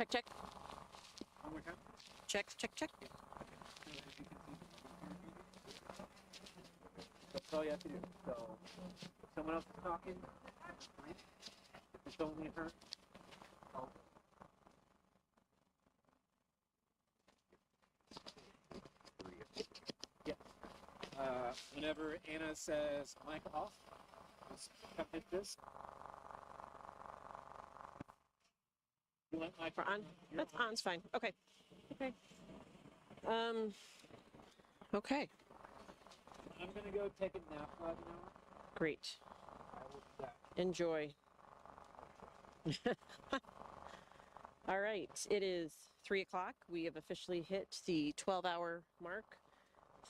Check, check. One more time. Check, check, check. That's all you have to do. So, if someone else is talking, if it's only her, oh. Yeah. Whenever Anna says mic off, just come hit this. You want mic We're on? That's on's fine. Okay. Okay. Okay. I'm gonna go take a nap for about an hour. Great. I will be back. Enjoy. All right. It is 3 o'clock. We have officially hit the 12-hour mark.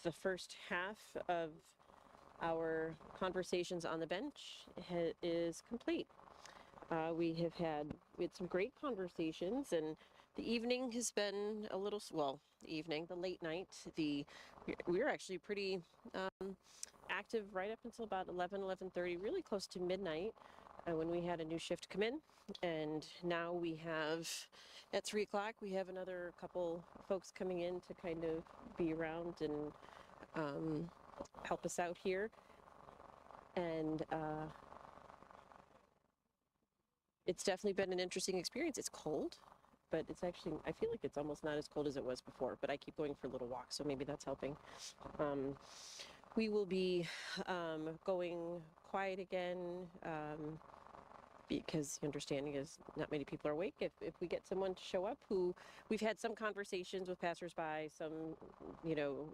The first half of our conversations on the bench is complete. We had some great conversations, and the evening has been a little, well, the late night, we were actually pretty active right up until about 11:30, really close to midnight, when we had a new shift come in. And now we have, at 3 o'clock, we have another couple folks coming in to kind of be around and help us out here. And it's definitely been an interesting experience. It's cold, but it's actually, I feel like it's almost not as cold as it was before, but I keep going for little walks, so maybe that's helping. We will be going quiet again, because the understanding is not many people are awake. If we get someone to show up who, we've had some conversations with passersby, some,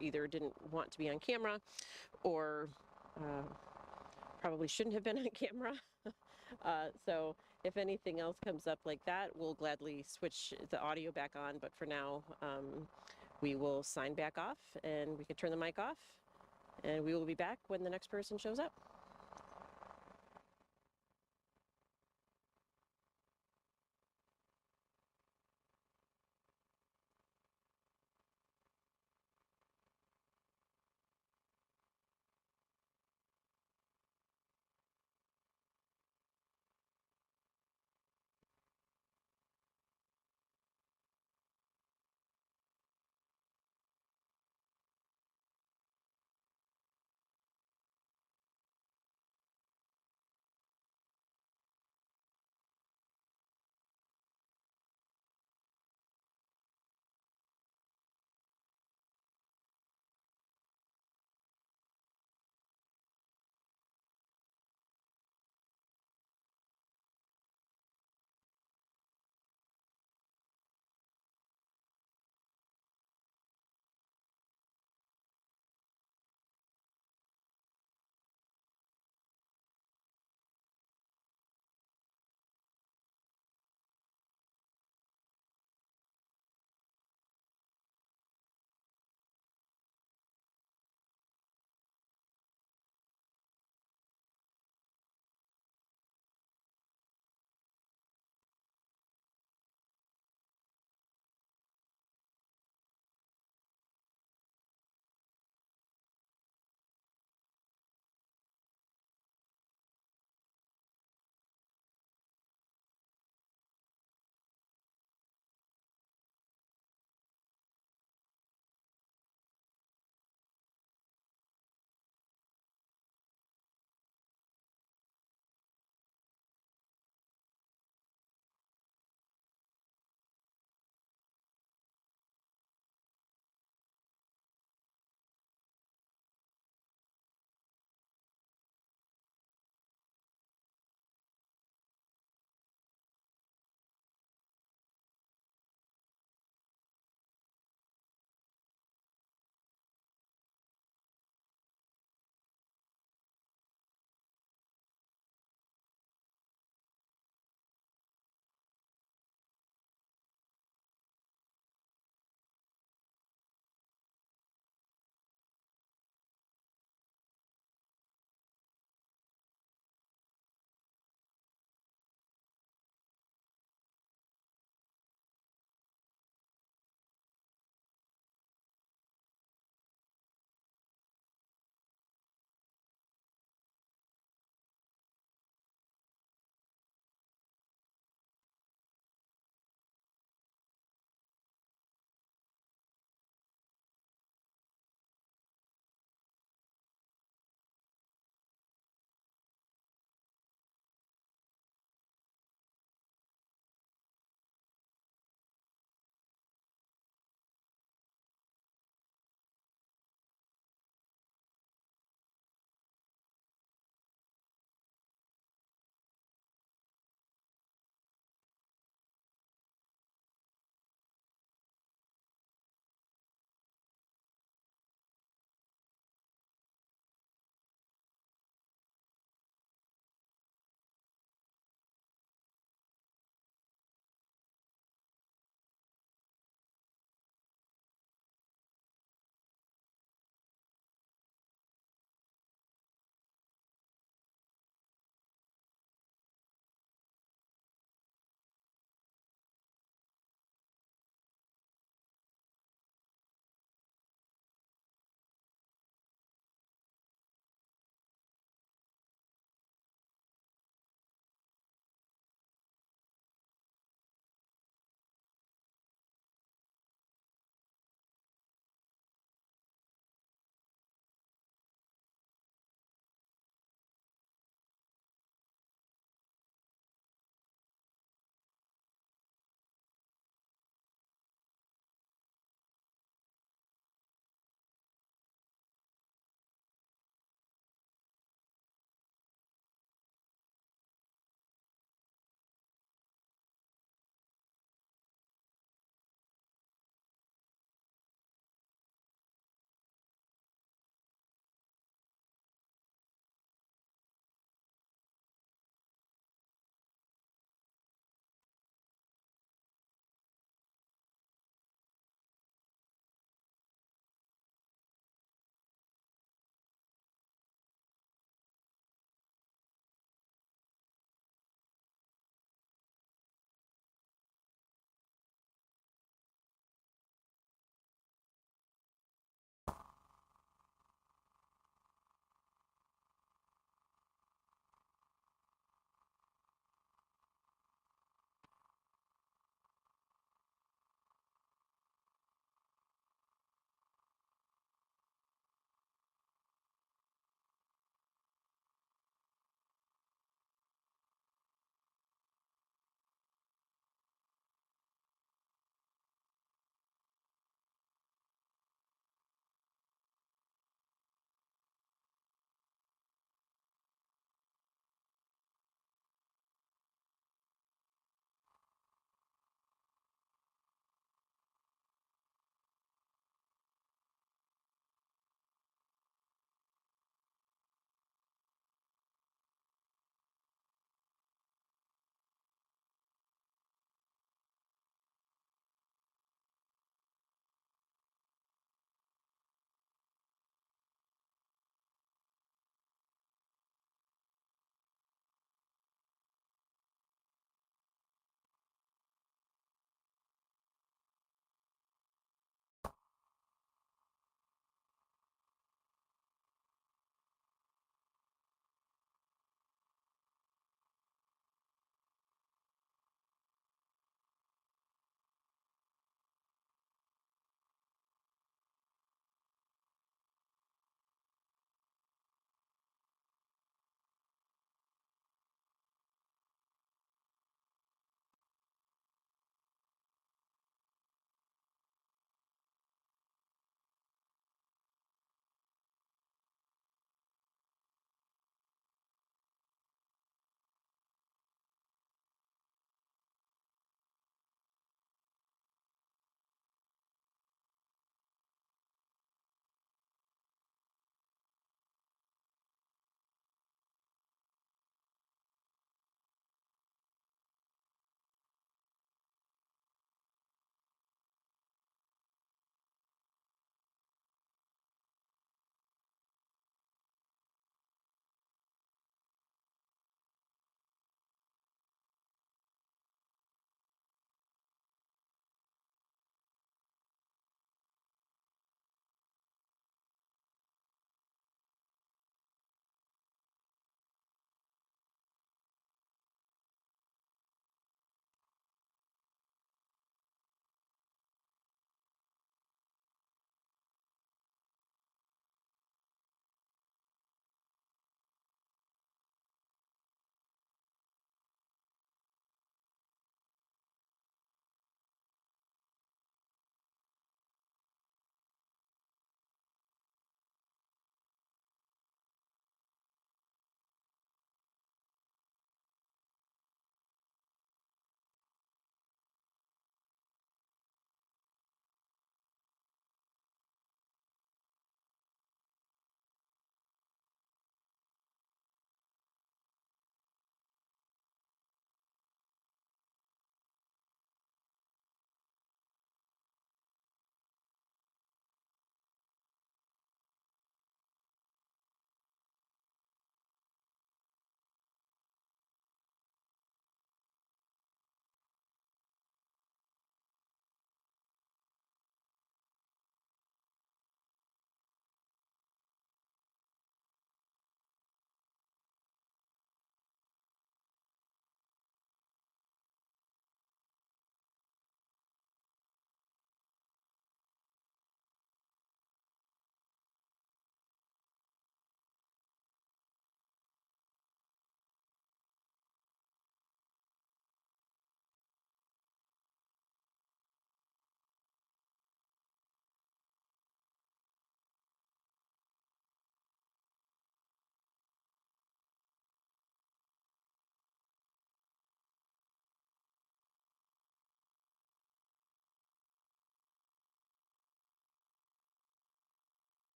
either didn't want to be on camera or probably shouldn't have been on camera. So if anything else comes up like that, we'll gladly switch the audio back on. But for now, we will sign back off and we can turn the mic off, and we will be back when the next person shows up.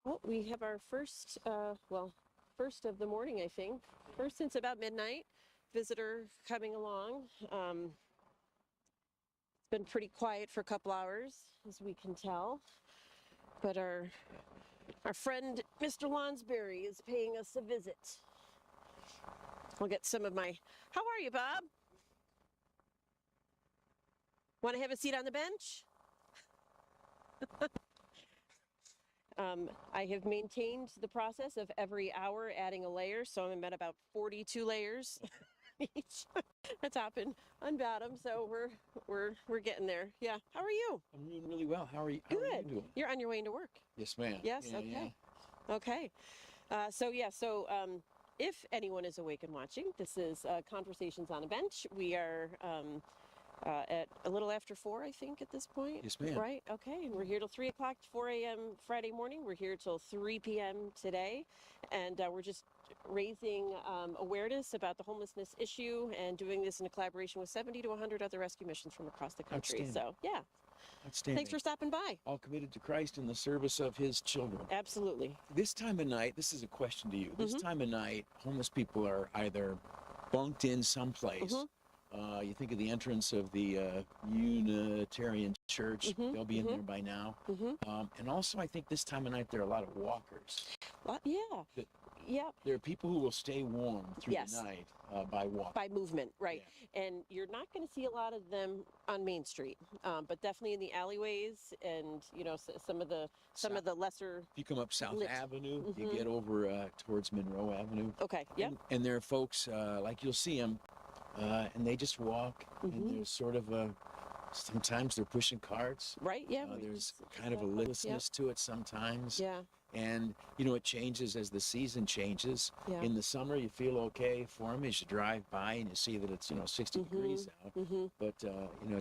Well, we have our first, first of the morning, I think. First since about midnight. Visitor coming along. It's been pretty quiet for a couple hours, as we can tell. But our friend, Mr. Lonsberry, is paying us a visit. I'll get some of my, how are you, Bob? Want to have a seat on the bench? I have maintained the process of every hour adding a layer, so I'm at about 42 layers each. That's happened on bottom, so we're getting there. Yeah. How are you? I'm doing really well. How are you? Good. How are you doing? You're on your way into work. Yes, ma'am. Yes. Yeah, Okay. yeah. Okay. If anyone is awake and watching, this is Conversations on a Bench. We are at a little after 4, I think, at this point. Yes, ma'am. Right. Okay. And we're here till 3 o'clock, 4 a.m. Friday morning. We're here till 3 p.m. today, and we're just raising awareness about the homelessness issue and doing this in a collaboration with 70 to 100 other rescue missions from across the country. Outstanding. So, yeah. Outstanding. Thanks for stopping by. All committed to Christ in the service of His children. Absolutely. This time of night, this is a question to you. This Mm-hmm. time of night, homeless people are either bunked in someplace. Mm-hmm. You think of the entrance of the Unitarian Church. Mm-hmm. They'll be in Mm-hmm. there by now. Mm-hmm. And also, I think this time of night, there are a lot of walkers. Yeah. That- Yeah. There are people who will stay warm through Yes. the night by walking. By movement, right. And you're not going to see a lot of them on Main Street, but definitely in the alleyways and, you know, some of the lesser. If you come up South lit. Avenue, Mhm. you get over towards Monroe Avenue. Okay. Yep. And there are folks, like you'll see them, and they just walk, Mhm. and there's sort of sometimes they're pushing carts. Right. Yeah. There's kind of a listlessness to it sometimes. Yeah. And, you know, it changes as the season changes. Yeah. In the summer, you feel okay for them as you drive by and you see that it's, 60 Mhm. degrees out. Mm-hmm. But,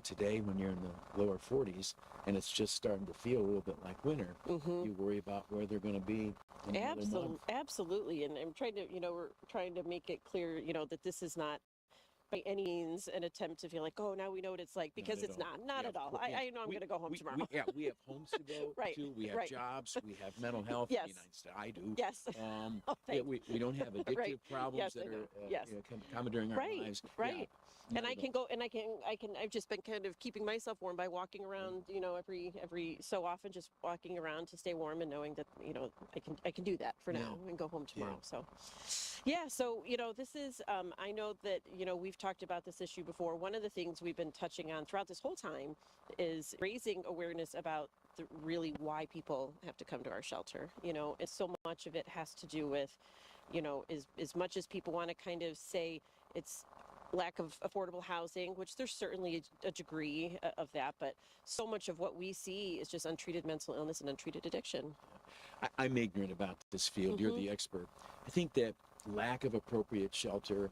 today when you're in the lower 40s and it's just starting to feel a little bit like winter, Mm-hmm. you worry about where they're going to be in another month. Absolutely. And I'm trying to, we're trying to make it clear, that this is not by any means an attempt to feel like, oh, now we know what it's like, because Not it's at all. not Yeah, at of all. course, yeah. I know I'm going to go home tomorrow. We have homes to go Right, to. We have right. jobs. We have mental health. Yes. In the United States. I do. Yes. Yeah, Thanks. we don't have addictive Right. problems Yes, that I know. are Yes. common during our Right, lives. right. Yeah, And not I at can all. go, and I've just been kind of keeping myself warm by walking around, every so often, just walking around to stay warm and knowing that, I can do that for Yeah. now and go home tomorrow. Yeah. So, yeah. So, this is, I know that, we've talked about this issue before. One of the things we've been touching on throughout this whole time is raising awareness about really why people have to come to our shelter. And so much of it has to do with, as much as people want to kind of say it's lack of affordable housing, which there's certainly a degree of that, but so much of what we see is just untreated mental illness and untreated addiction. I'm ignorant about this field. You're Mhm. the expert. I think that lack of appropriate shelter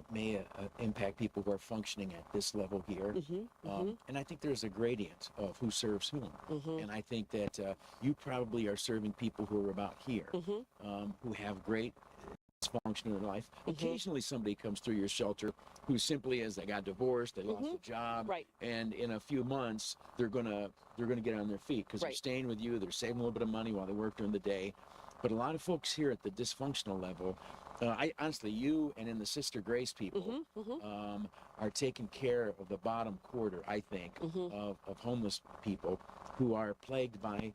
may impact people who are functioning at this level here. Mm-hmm. And I think there's a gradient of who serves whom. Mm-hmm. And I think that you probably are serving people who are about here, Mm-hmm. who have great dysfunction in their life. Mhm. Occasionally somebody comes through your shelter who simply as they got divorced, they lost a job, Right. and in a few months they're gonna get on their feet because they're Right. staying with you, they're saving a little bit of money while they work during the day. But a lot of folks here at the dysfunctional level, I honestly, you and in the Sister Grace people Mm-hmm. Mm-hmm. are taking care of the bottom quarter, I think, Mhm. of homeless people who are plagued by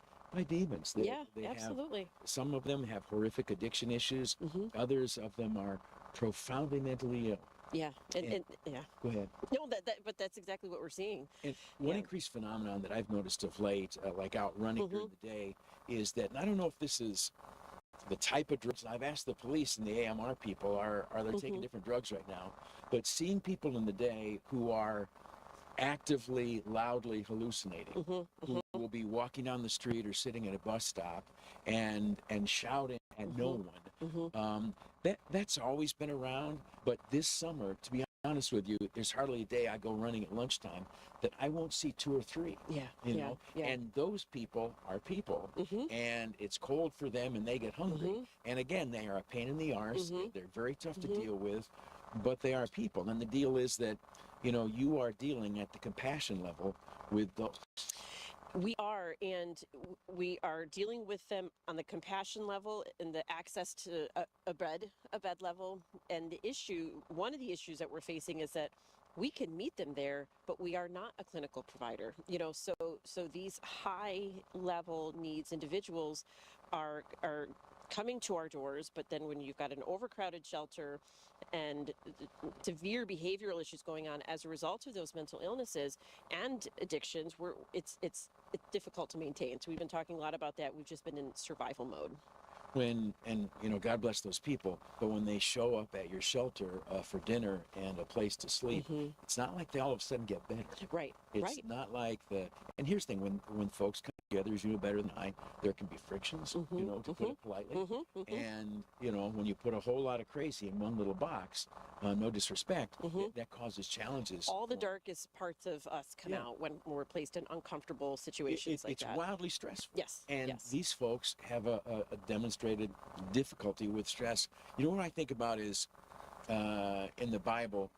demons. They have, Absolutely. some of them have horrific addiction issues. Mm-hmm. Others of them are profoundly mentally ill. Yeah. And And- yeah. Go ahead. No, but that's exactly what we're seeing. And one Yeah. increased phenomenon that I've noticed of late, like out running during Mm-hmm. the day, is that, and I don't know if this is the type of drugs, I've asked the police and the AMR people, are they taking Mhm. different drugs right now? But seeing people in the day who are actively, loudly hallucinating, Mm-hmm. who will be walking down the street or sitting at a bus stop and shouting at no one. Mm-hmm. That's always been around, but this summer, to be honest with you, there's hardly a day I go running at lunchtime that I won't see 2 or 3. Yeah. You Yeah. know, Yeah. and those people are people, Mm-hmm. and it's cold for them, and they get hungry. Mhm. And again, they are a pain in the arse. Mhm. They're very tough to Mhm. deal with, but they are people. And the deal is that, you are dealing at the compassion level with those. We are, and we are dealing with them on the compassion level and the access to a bed level. And the issue, one of the issues that we're facing is that we can meet them there, but we are not a clinical provider. So these high level needs individuals are coming to our doors, but then when you've got an overcrowded shelter and severe behavioral issues going on as a result of those mental illnesses and addictions, it's difficult to maintain. So we've been talking a lot about that. We've just been in survival mode. God bless those people, but when they show up at your shelter for dinner and a place to sleep, it's not like they all of a sudden get better. Right. It's not like and here's the thing, when folks come together, as you know better than I, there can be frictions, to put it politely. And, when you put a whole lot of crazy in one little box, no disrespect, that causes challenges. All the darkest parts of us come out when we're placed in uncomfortable situations like that. It's wildly stressful. Yes. And these folks have a demonstrated difficulty with stress. You know what I think about is in the Bible,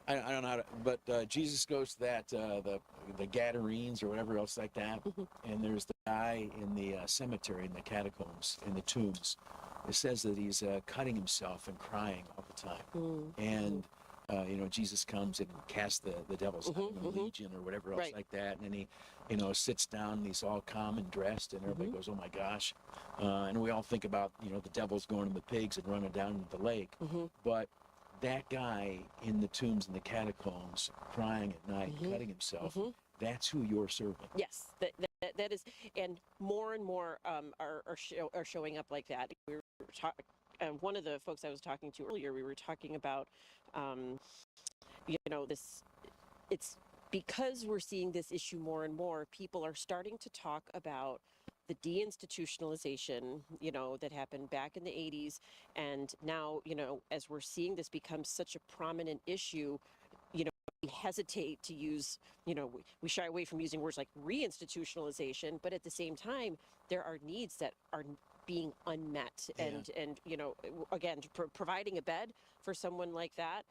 I don't know, but Jesus goes to that the Gadarenes or whatever else like that, and there's the guy in the cemetery, in the catacombs, in the tombs. It says that he's cutting himself and crying all the time, and Jesus comes and casts the devils out, legion or whatever else like that, and then he sits down and he's all calm and dressed, and everybody goes, oh my gosh, and we all think about the devil's going to the pigs and running down into the lake, but that guy in the tombs and the catacombs crying at night, cutting himself, that's who you're serving. Yes, that is, and more are showing up like that. We were one of the folks I was talking to earlier, we were talking about this. It's because we're seeing this issue more and more, people are starting to talk about the deinstitutionalization, that happened back in the 80s. And now, as we're seeing this become such a prominent issue, we hesitate to use, we shy away from using words like reinstitutionalization, but at the same time, there are needs that are being unmet. And again, providing a bed for someone like that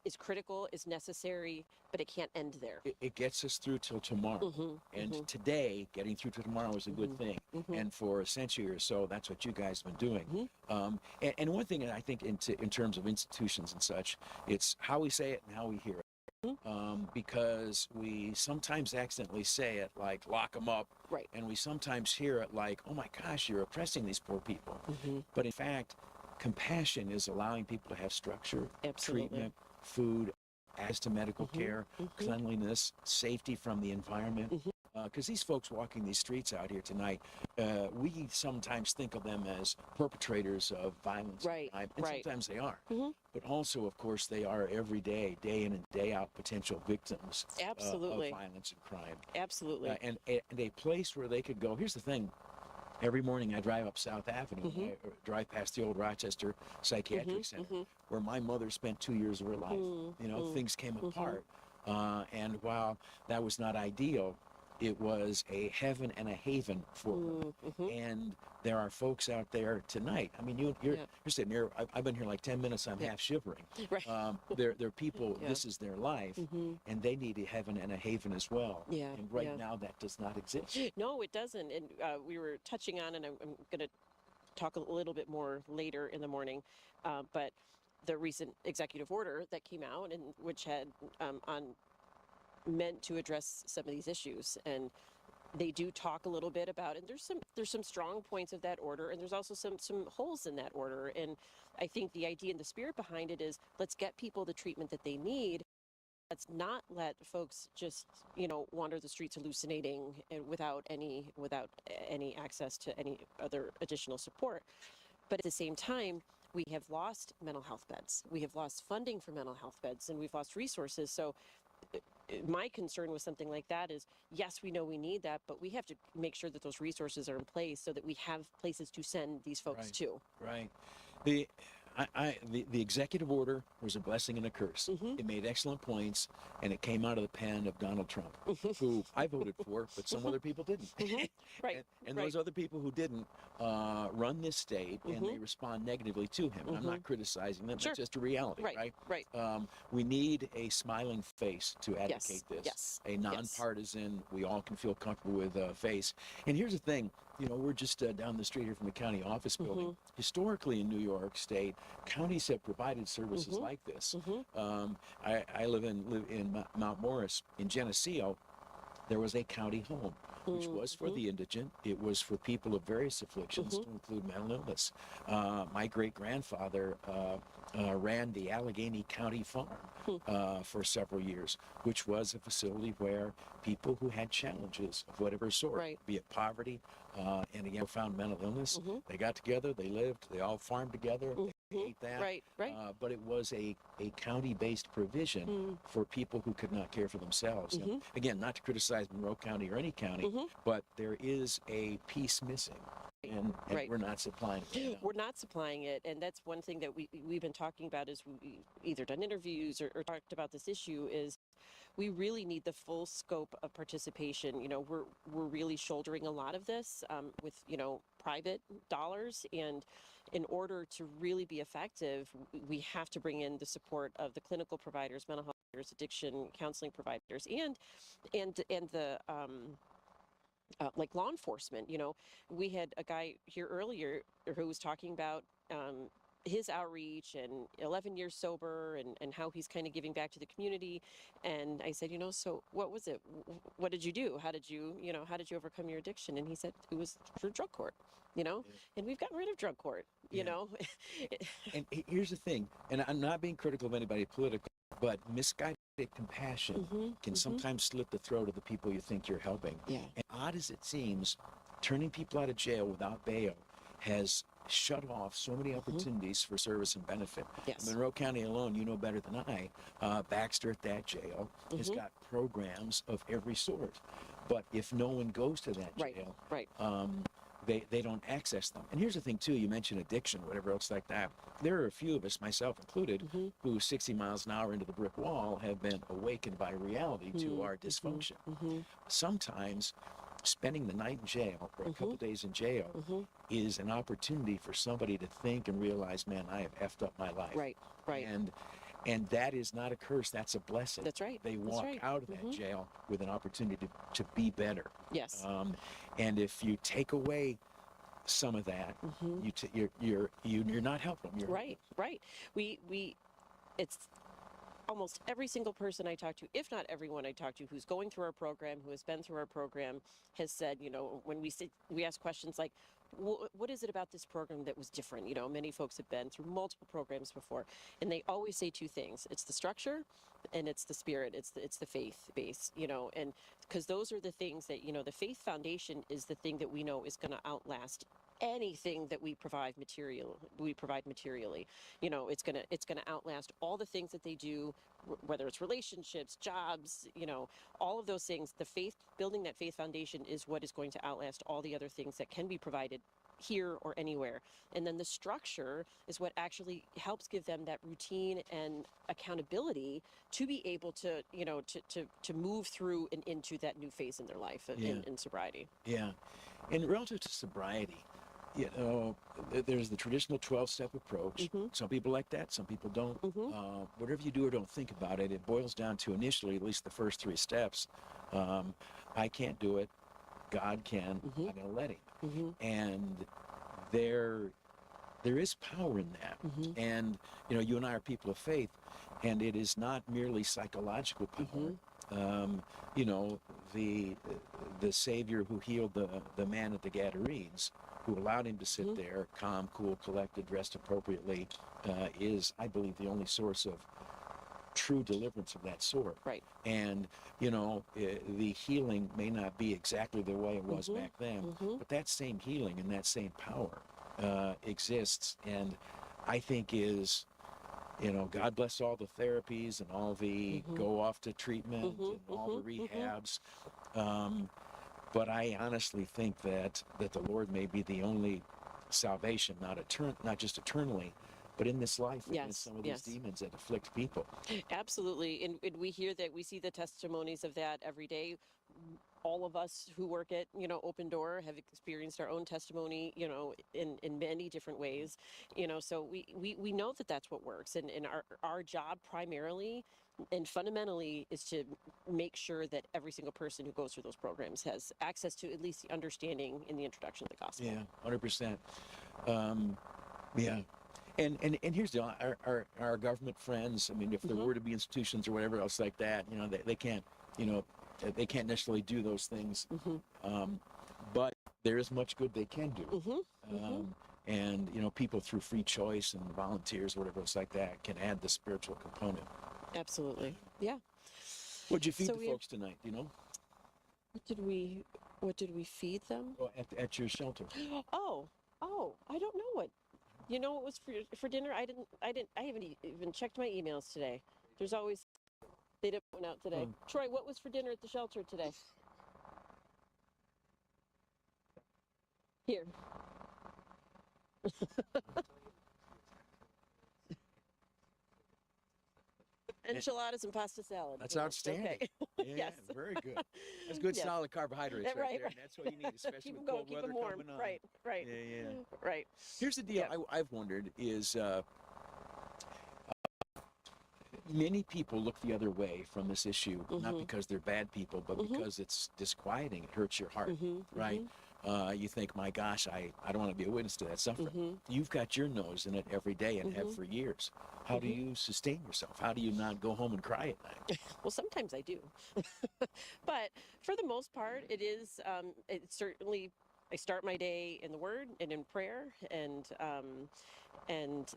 is critical, is necessary, but it can't end there. It gets us through till tomorrow. And today, getting through to tomorrow is a good thing. And for a century or so, that's what you guys have been doing. And one thing that I think in terms of institutions and such, it's how we say it and how we hear it. Because we sometimes accidentally say it like lock them up, and we sometimes hear it like, oh my gosh, you're oppressing these poor people. But in fact, compassion is allowing people to have structure, treatment, food, access to medical care, cleanliness, safety from the environment. Because these folks walking these streets out here tonight, we sometimes think of them as perpetrators of violence and crime, and sometimes they are. But also, of course, they are every day, day in and day out, potential victims of violence and crime. Absolutely. And a place where they could go. Here's the thing. Every morning I drive up South Avenue, I drive past the old Rochester Psychiatric Center, where my mother spent 2 years of her life. Things came apart. And while that was not ideal, it was a heaven and a haven for her. And there are folks out there tonight. I mean, you're sitting here. I've been here like 10 minutes. I'm half shivering. They're people. This is their life, and they need a heaven and a haven as well. And right now, that does not exist. No, it doesn't. And we were touching on, and I'm going to talk a little bit more later in the morning, but the recent executive order that came out, and which had meant to address some of these issues, and they do talk a little bit about it. And there's some strong points of that order, and there's also some holes in that order. And I think the idea and the spirit behind it is, let's get people the treatment that they need. Let's not let folks just wander the streets hallucinating and without any access to any other additional support. But at the same time, we have lost mental health beds, we have lost funding for mental health beds, and we've lost resources. So my concern with something like that is, yes, we know we need that, but we have to make sure that those resources are in place so that we have places to send these folks to. Right. the executive order was a blessing and a curse. It made excellent points, and it came out of the pen of Donald Trump, who I voted for, but some other people didn't. Right. And right. those other people who didn't run this state, and they respond negatively to him. And I'm not criticizing them. Sure. That's just a reality, Right. Right. We need a smiling face to advocate this. Yes. A nonpartisan, we all can feel comfortable with face. And here's the thing. You know, we're just down the street here from the county office building. Historically in New York State, counties have provided services like this. I live in Mount Morris. In Geneseo, there was a county home, which was for the indigent. It was for people of various afflictions, to include mental illness. My great-grandfather ran the Allegheny County Farm for several years, which was a facility where people who had challenges of whatever sort, be it poverty, and again, found mental illness, they got together, they lived, they all farmed together, they ate that. But it was a county-based provision for people who could not care for themselves. And again, not to criticize Monroe County or any county, but there is a piece missing. And we're not supplying it. We're not supplying it, and that's one thing that we've been talking about as we either done interviews or talked about this issue is we really need the full scope of participation. You know, we're really shouldering a lot of this with, you know, private dollars, and in order to really be effective, we have to bring in the support of the clinical providers, mental health providers, addiction counseling providers, and the like law enforcement. You know, we had a guy here earlier who was talking about his outreach and 11 years sober and how he's kind of giving back to the community. And I said, you know, so what was it? What did you do? How did you overcome your addiction? And he said it was through drug court, you know, and we've gotten rid of drug court, you know. And here's the thing, and I'm not being critical of anybody political, but misguided compassion can sometimes slit the throat of the people you think you're helping. And odd as it seems, turning people out of jail without bail has shut off so many opportunities for service and benefit. In Monroe County alone, you know better than I, Baxter at that jail has got programs of every sort. But if no one goes to that jail, they don't access them. And here's the thing too, you mentioned addiction, whatever else like that. There are a few of us, myself included, who 60 miles an hour into the brick wall have been awakened by reality to our dysfunction. Sometimes spending the night in jail or a couple days in jail is an opportunity for somebody to think and realize, man, I have effed up my life. And that is not a curse, that's a blessing. That's right. They walk out of that jail with an opportunity to be better. And if you take away some of that, you're not helping them. It's almost every single person I talk to, if not everyone I talk to, who's going through our program, who has been through our program, has said, you know, when we ask questions like, what is it about this program that was different? You know, many folks have been through multiple programs before, and they always say two things: it's the structure, and it's the spirit. It's the faith base. You know, and because those are the things that, you know, the faith foundation is the thing that we know is going to outlast anything that we provide materially. You know, it's gonna outlast all the things that they do, whether it's relationships, jobs, you know, all of those things. The faith, building that faith foundation, is what is going to outlast all the other things that can be provided here or anywhere. And then the structure is what actually helps give them that routine and accountability to be able to, you know, to move through and into that new phase in their life in sobriety. And relative to sobriety, you know, there's the traditional 12-step approach. Some people like that, some people don't. Whatever you do or don't think about it, it boils down to initially, at least the first 3 steps. I can't do it. God can. I'm going to let him. And there is power in that. And, you know, you and I are people of faith, and it is not merely psychological power. You know, the Savior who healed the man at the Gadarenes, who allowed him to sit there, calm, cool, collected, dressed appropriately, is, I believe, the only source of true deliverance of that sort. And, you know, the healing may not be exactly the way it was back then, but that same healing and that same power exists, and I think is, you know, God bless all the therapies and all the go off to treatment and all the rehabs. But I honestly think that the Lord may be the only salvation, not just eternally, but in this life, against Yes, some of these yes. demons that afflict people. Absolutely. And we hear that, we see the testimonies of that every day. All of us who work at, Open Door have experienced our own testimony, in many different ways, so we know that that's what works. And our job primarily and fundamentally is to make sure that every single person who goes through those programs has access to at least the understanding in the introduction of the gospel. Yeah, 100%. Yeah. And here's the deal, our government friends, I mean, if there were to be institutions or whatever else like that, they can't, they can't necessarily do those things. But there is much good they can do. And, people through free choice and volunteers, whatever else like that, can add the spiritual component. Absolutely. Yeah. What'd you feed So the folks tonight, What did we feed them? Oh, at your shelter? Oh, I don't know what. You know what was for dinner? I haven't even checked my emails today. There's always, they didn't went out today. Troy, what was for dinner at the shelter today? Here. Enchiladas and pasta salad. That's outstanding. Okay. Yeah, Yes. very good. That's good Yes. solid carbohydrates Yeah, right right, there. right. And that's what you need, especially Keep with them cold keep weather them warm. coming on. Right. Yeah. Right. Here's the deal. Yeah. I've wondered is many people look the other way from this issue, not because they're bad people, but because it's disquieting. It hurts your heart, right? You think, my gosh, I don't want to be a witness to that suffering. You've got your nose in it every day and have for years. How do you sustain yourself? How do you not go home and cry at night? Well, sometimes I do. But for the most part, it's certainly, I start my day in the Word and in prayer, and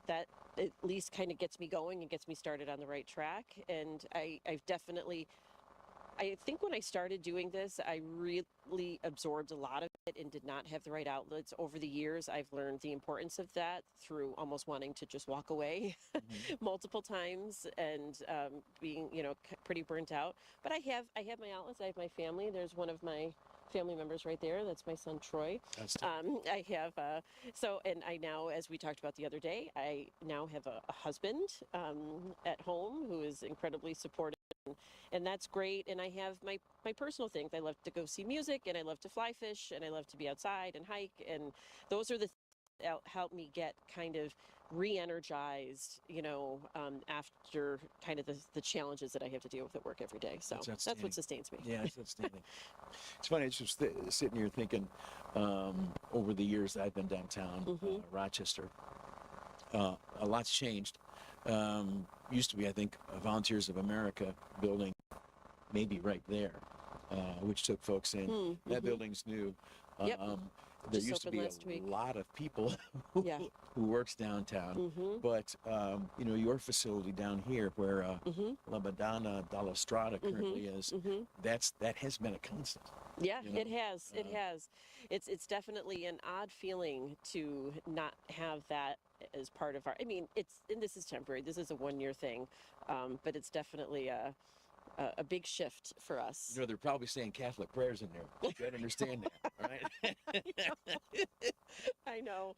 that at least kind of gets me going and gets me started on the right track. And I've definitely, I think when I started doing this, I really absorbed a lot of it and did not have the right outlets. Over the years, I've learned the importance of that through almost wanting to just walk away multiple times and being, pretty burnt out. But I have my outlets. I have my family. There's one of my family members right there. That's my son, Troy. I have, and I now, as we talked about the other day, I now have a husband at home who is incredibly supportive. And that's great. And I have my personal things. I love to go see music, and I love to fly fish, and I love to be outside and hike. And those are the things that help me get kind of re-energized, after kind of the challenges that I have to deal with at work every day. So that's what sustains me. Yeah, that's outstanding. It's funny, it's just sitting here thinking, over the years that I've been downtown, Rochester, a lot's changed. Used to be, I think, Volunteers of America building, maybe right there, which took folks in. That building's new. Yep. There Just used to be a week. lot of people who works downtown, but your facility down here, where La Madonna dalla Strada currently is, that has been a constant. Yeah, it has. It has. It's definitely an odd feeling to not have that as part of our. I mean, and this is temporary. This is a 1-year thing, but it's definitely a big shift for us. They're probably saying Catholic prayers in there. You gotta understand that, right? I know.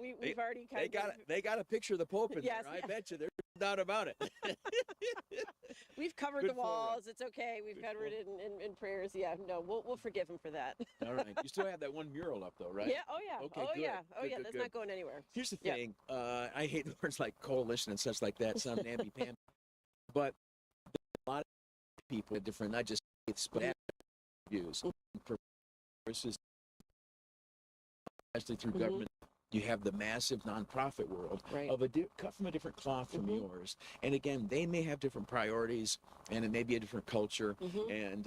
We've already kind of. They got a picture of the Pope in Yes, there. I bet you there's no doubt about it. We've covered the walls. It's okay. We've covered it in prayers. Yeah. No, we'll forgive him for that. All right. You still have that one mural up though, right? Yeah. Oh yeah. Okay, Oh good. yeah. Oh Good, yeah. good, That's good. not going anywhere. Here's the thing. I hate words like coalition and such like that. Sound namby-pamby. But a lot of people have different, not just faiths, but views. Versus, especially through government, you have the massive nonprofit world of cut from a different cloth from yours. And again, they may have different priorities, and it may be a different culture. And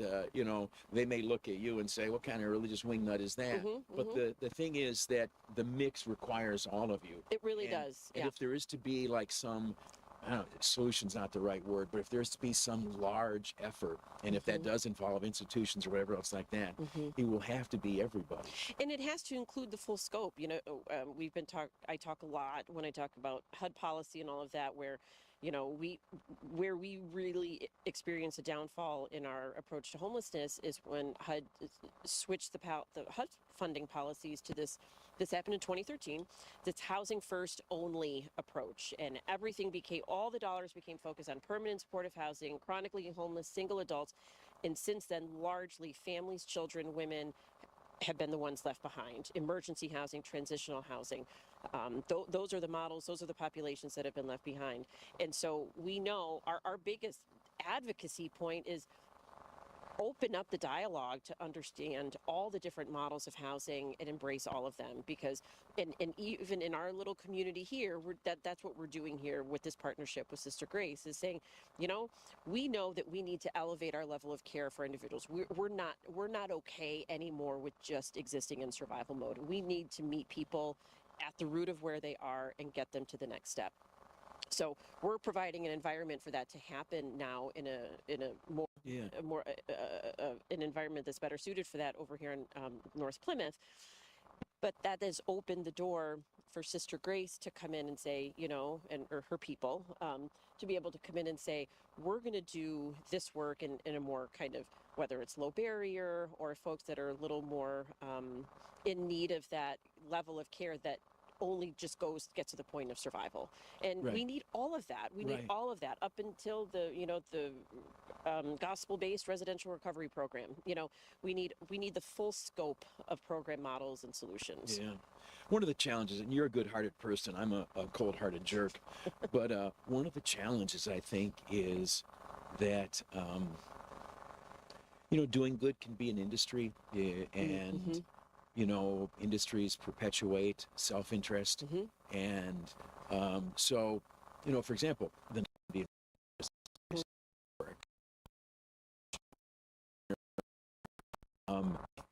they may look at you and say, "What kind of religious wingnut is that?" But the thing is that the mix requires all of you. It really does. And if there is to be like some, I don't know, solution's not the right word, but if there's to be some large effort, and if that does involve institutions or whatever else like that, it will have to be everybody. And it has to include the full scope. I talk a lot when I talk about HUD policy and all of that, where where we really experience a downfall in our approach to homelessness is when HUD switched the HUD funding policies to this happened in 2013, this housing first only approach, and all the dollars became focused on permanent supportive housing, chronically homeless single adults, and since then largely families, children, women have been the ones left behind. Emergency housing, transitional housing. Those are the models, those are the populations that have been left behind. And so we know our biggest advocacy point is open up the dialogue to understand all the different models of housing and embrace all of them, because and even in our little community here, that's what we're doing here with this partnership with Sister Grace, is saying, we know that we need to elevate our level of care for individuals. We're not okay anymore with just existing in survival mode. We need to meet people at the root of where they are and get them to the next step. So we're providing an environment for that to happen now in an environment that's better suited for that over here in North Plymouth. But that has opened the door for Sister Grace to come in and say, or her people, to be able to come in and say, we're going to do this work in a more kind of, whether it's low barrier or folks that are a little more in need of that level of care that only just gets to the point of survival. And we need all of that. We need all of that up until the gospel-based residential recovery program. We need the full scope of program models and solutions. Yeah. One of the challenges, and you're a good-hearted person, I'm a cold-hearted jerk, but one of the challenges, I think, is that doing good can be an industry, and industries perpetuate self-interest. And so, for example,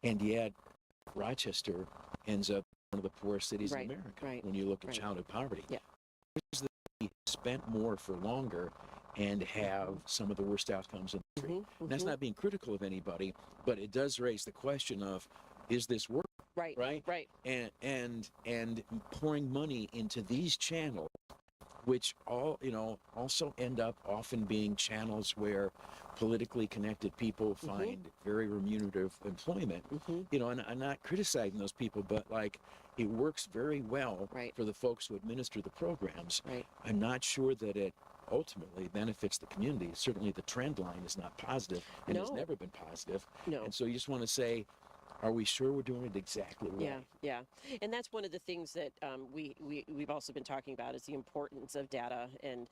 and yet Rochester ends up one of the poorest cities in America when you look at childhood poverty. Yeah. We spent more for longer and have some of the worst outcomes in the country. And that's not being critical of anybody, but it does raise the question of, is this work? Right. And pouring money into these channels, which also end up often being channels where politically connected people find very remunerative employment. And I'm not criticizing those people, but it works very well for the folks who administer the programs. I'm not sure that it ultimately benefits the community. Certainly the trend line is not positive and has never been positive. And so you just want to say, are we sure we're doing it exactly right? Yeah. And that's one of the things that we've also been talking about, is the importance of data. And,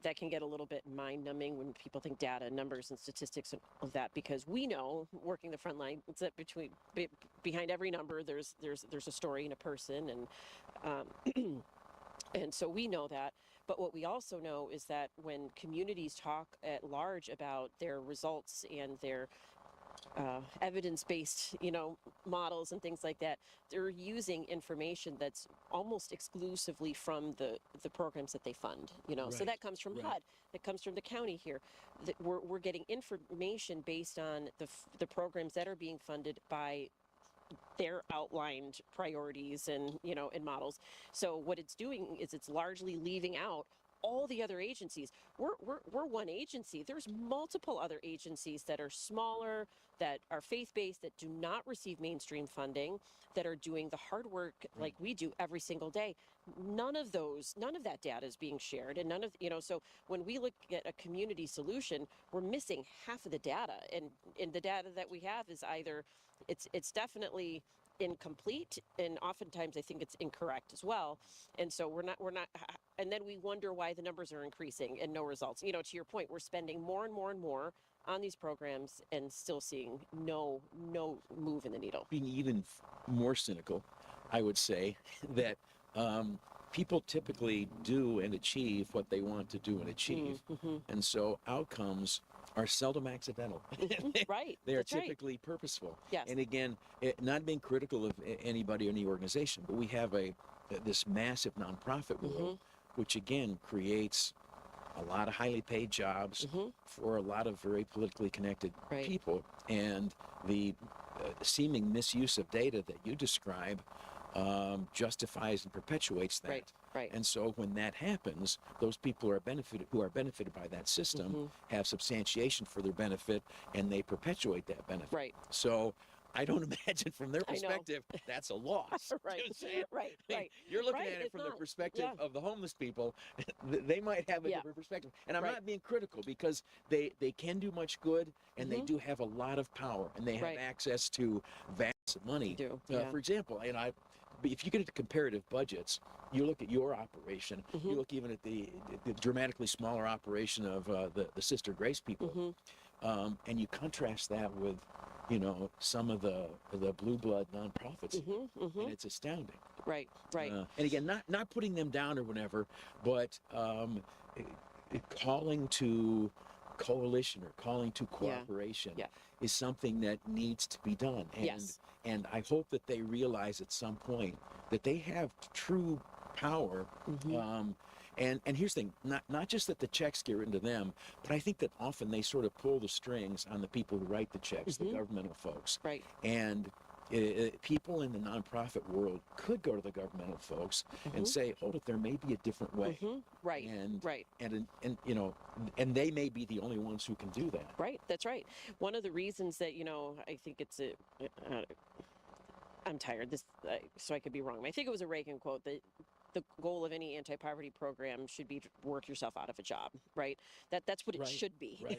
that can get a little bit mind-numbing when people think data, numbers, and statistics and all of that, because we know, working the front line, it's that behind every number, there's a story and a person. And, and so we know that. But what we also know is that when communities talk at large about their results and their evidence-based, models and things like that, they're using information that's almost exclusively from the programs that they fund. So that comes from HUD, that comes from the county here. That we're getting information based on the programs that are being funded by their outlined priorities and and models. So what it's doing is it's largely leaving out all the other agencies. We're one agency. There's multiple other agencies that are smaller, that are faith-based, that do not receive mainstream funding, that are doing the hard work like we do every single day. None of that data is being shared, and none of, so when we look at a community solution, we're missing half of the data, and the data that we have is either, it's definitely incomplete, and oftentimes I think it's incorrect as well. And so we're not, and then we wonder why the numbers are increasing and no results. To your point, we're spending more and more and more on these programs and still seeing no move in the needle. Being even more cynical, I would say that people typically do and achieve what they want to do and achieve. And so outcomes are seldom accidental. They are typically purposeful. Yes. And again, not being critical of anybody or any organization, but we have this massive nonprofit world, which again creates a lot of highly paid jobs for a lot of very politically connected people. And the seeming misuse of data that you describe justifies and perpetuates that. Right, right. And so when that happens, those people who are benefited by that system have substantiation for their benefit, and they perpetuate that benefit. Right. So I don't imagine from their I know. perspective that's a loss. Right, You know what I'm saying? right, I mean, right. You're looking Right, at it it's from the not. perspective Yeah. of the homeless people. They might have a Yeah. different perspective. And I'm Right. not being critical, because they can do much good, and they do have a lot of power, and they have Right. access to vast money. They do, yeah. For example, if you get into comparative budgets, you look at your operation, you look even at the dramatically smaller operation of the Sister Grace people, and you contrast that with, some of the blue blood nonprofits, and it's astounding. Right, right. And again, not putting them down or whatever, but calling to coalition or calling to cooperation is something that needs to be done. And, Yes. and I hope that they realize at some point that they have true power. And here's the thing, not just that the checks get written to them, but I think that often they sort of pull the strings on the people who write the checks, the governmental folks. Right. And people in the nonprofit world could go to the governmental folks and say, hold it, there may be a different way. Right, And, right. And they may be the only ones who can do that. Right, that's right. One of the reasons that, I think it's I'm tired, so I could be wrong. I think it was a Reagan quote that the goal of any anti-poverty program should be to work yourself out of a job, right? That's what it should be. Right.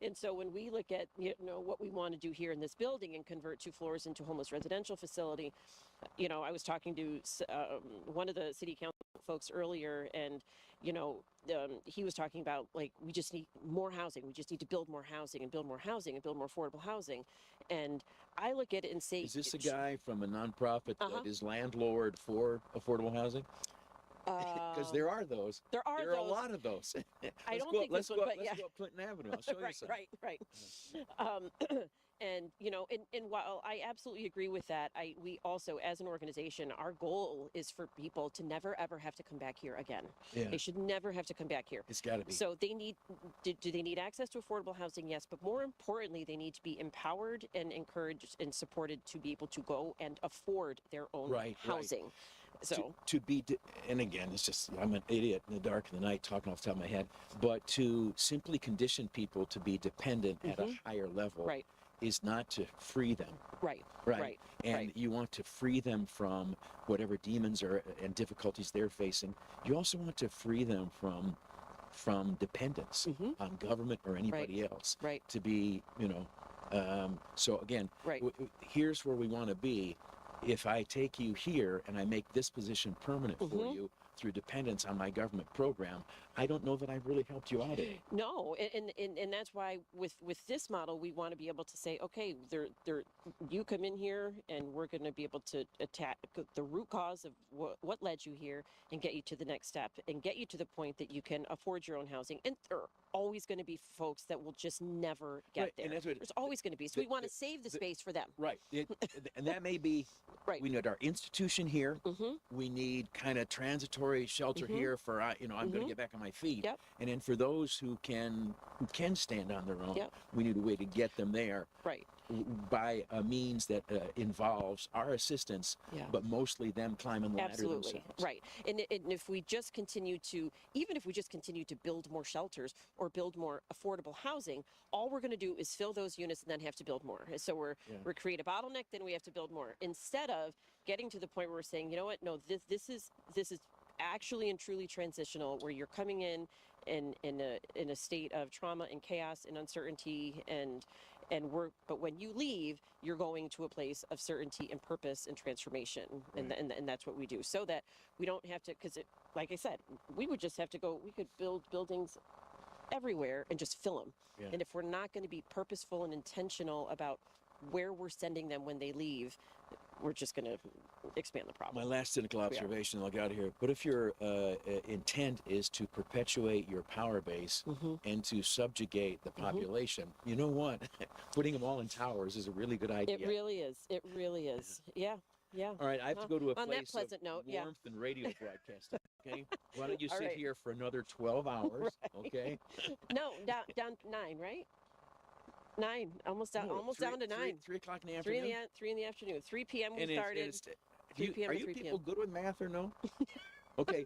And so when we look at, what we want to do here in this building and convert 2 floors into a homeless residential facility, I was talking to one of the city council folks earlier, and he was talking about, like, we just need more housing. We just need to build more housing and build more housing and build more affordable housing. And I look at it and say, is this a guy from a nonprofit that is landlord for affordable housing? Because there are those. There are a lot of those. I don't think let's this go one, but let's go up Clinton Avenue. I'll show you some. Right. And and while I absolutely agree with that, we also, as an organization, our goal is for people to never ever have to come back here again. Yeah. They should never have to come back here. It's got to be. So they need, do they need access to affordable housing? Yes, but more importantly, they need to be empowered and encouraged and supported to be able to go and afford their own housing. So and again, it's just, I'm an idiot in the dark of the night talking off the top of my head, but to simply condition people to be dependent at a higher level is not to free them. Right. And you want to free them from whatever demons and difficulties they're facing. You also want to free them from dependence on government or anybody else. Right. To be, so again, here's where we want to be. If I take you here and I make this position permanent for you through dependence on my government program, I don't know that I've really helped you out. No, and that's why with this model, we want to be able to say, okay, you come in here and we're going to be able to attack the root cause of what led you here and get you to the next step and get you to the point that you can afford your own housing. And there are always going to be folks that will just never get there. There's always going to be. So we want to save the space for them. Right. And that may be, we need our institution here. We need kind of transitory shelter here for, I'm going to get back on my feet. Yep. And then for those who can stand on their own, we need a way to get them there. Right. By a means that involves our assistance, but mostly them climbing the ladder themselves. Right. And if we just continue to, even if we just continue to build more shelters or build more affordable housing, all we're going to do is fill those units and then have to build more. So we create a bottleneck, then we have to build more. Instead of getting to the point where we're saying, you know what, no, this is actually and truly transitional, where you're coming in a state of trauma and chaos and uncertainty but when you leave, you're going to a place of certainty and purpose and transformation, and that's what we do, so that we don't have to, because like I said, we would just have to go, we could build buildings everywhere and just fill them. And if we're not going to be purposeful and intentional about where we're sending them when they leave, we're just going to expand the problem. My last cynical observation, I'll get out of here. But if your intent is to perpetuate your power base and to subjugate the population, you know what? Putting them all in towers is a really good idea. It really is. It really is. Yeah. All right, I have to go to a place on that pleasant note, warmth and radio broadcasting. Okay, why don't you sit right. here for another 12 hours? Okay. No, down 9, right? 9, almost down to 9. 3 o'clock in the afternoon. 3 in the afternoon. 3 p.m. we started. 3 p.m. Are to you 3 people p.m. good with math or no? Okay.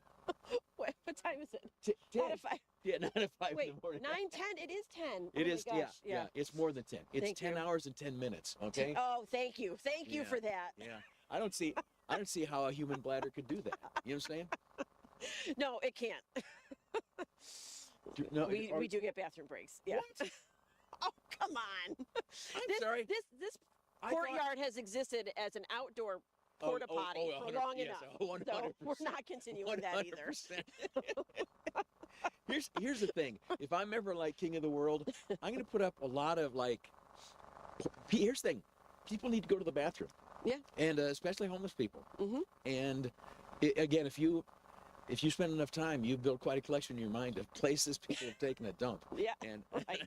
What time is it? 10. 9 to 5. Yeah, 9 to 5 Wait, in the morning. 9, 10? It is 10. It Oh is, my gosh. yeah. It's more than 10. It's Thank 10 you. hours and 10 minutes. Okay. Oh, thank you. Thank you Yeah, for that. Yeah. I don't see. I don't see how a human bladder could do that. You understand? No, it can't. No. We do get bathroom breaks. Yeah. What? Oh, come on. I'm this, sorry. This I thought- courtyard has existed as an outdoor porta potty for 100 long yes, enough. 100%. So we're not continuing that either. 100%. Here's the thing. If I'm ever like king of the world, I'm going to put up a lot of like. Here's the thing. People need to go to the bathroom. Yeah. And especially homeless people. Mm-hmm. And again, if you spend enough time, you build quite a collection in your mind of places people have taken a dump. Yeah. And Right.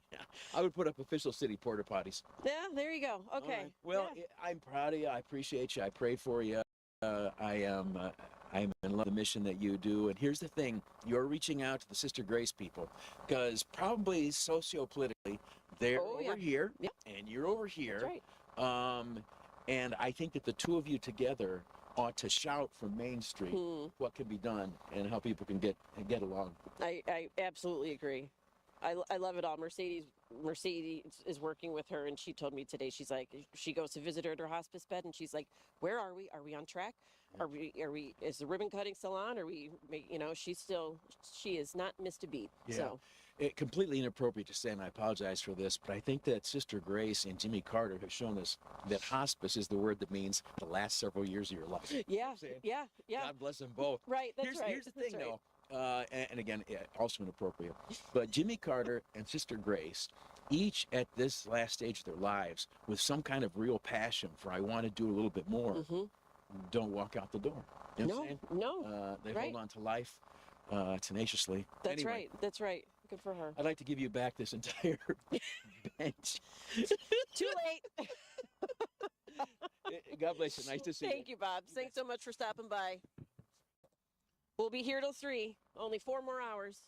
I would put up official city porta potties. Yeah, there you go. All Okay. right. Well, Yeah. I'm proud of you. I appreciate you. I pray for you. I'm in love with the mission that you do. And here's the thing: you're reaching out to the Sister Grace people, because probably sociopolitically, they're over here, Yeah. and you're over here. That's right. And I think that the two of you together ought to shout from Main Street what can be done and how people can get along. I absolutely agree. I love it all. Mercedes is working with her, and she told me today, she's like, she goes to visit her at her hospice bed, and she's like, where are we? Are we on track? Are we, is the ribbon cutting still on? Are we, she has not missed a beat. Yeah. So. Completely inappropriate to say, and I apologize for this, but I think that Sister Grace and Jimmy Carter have shown us that hospice is the word that means the last several years of your life. Yeah, yeah. God bless them both. Right, that's right. Here's the thing, right. though, and again, also inappropriate, but Jimmy Carter and Sister Grace, each at this last stage of their lives, with some kind of real passion for, I want to do a little bit more, don't walk out the door. You know what I'm saying? No. They right. hold on to life tenaciously. That's Anyway, right. That's right. Good for her. I'd like to give you back this entire bench. Too late. God bless you. Nice to see you. Thank you, Bob. Thanks so much for stopping by. We'll be here till 3. Only 4 more hours.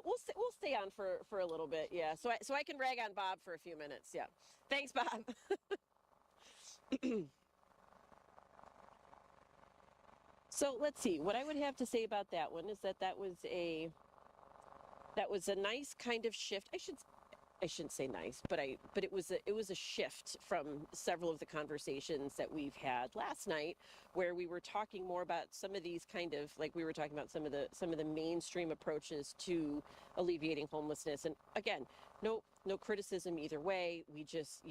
We'll stay on for a little bit. Yeah. So I can rag on Bob for a few minutes. Yeah. Thanks, Bob. So let's see. What I would have to say about that one is that was a nice kind of shift. I shouldn't say nice, but it was a shift from several of the conversations that we've had last night, where we were talking more about some of these kind of, like, we were talking about some of the mainstream approaches to alleviating homelessness. And again, no criticism either way. We just,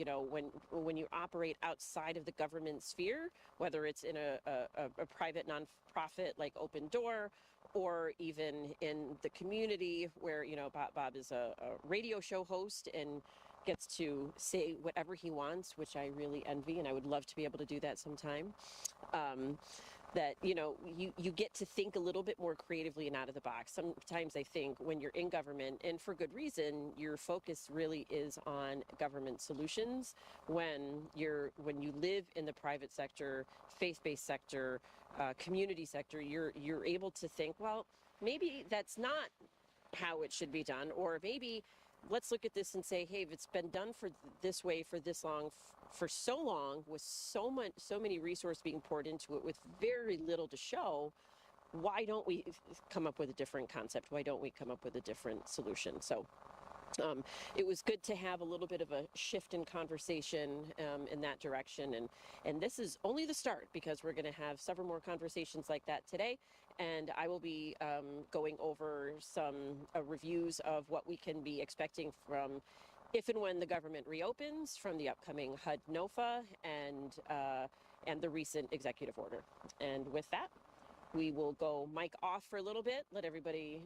when you operate outside of the government sphere, whether it's in a private nonprofit like Open Door, or even in the community where, Bob is a radio show host and gets to say whatever he wants, which I really envy, and I would love to be able to do that sometime. That, you get to think a little bit more creatively and out of the box. Sometimes I think when you're in government, and for good reason, your focus really is on government solutions. When you live in the private sector, faith-based sector, community sector, you're able to think, well, maybe that's not how it should be done, or maybe let's look at this and say, hey, if it's been done for this way for this long, for so long, with so many resources being poured into it with very little to show, why don't we come up with a different concept? Why don't we come up with a different solution? So it was good to have a little bit of a shift in conversation in that direction. And this is only the start, because we're going to have several more conversations like that today. And I will be going over some reviews of what we can be expecting from if and when the government reopens, from the upcoming HUD NOFA and the recent executive order. And with that, we will go mic off for a little bit, let everybody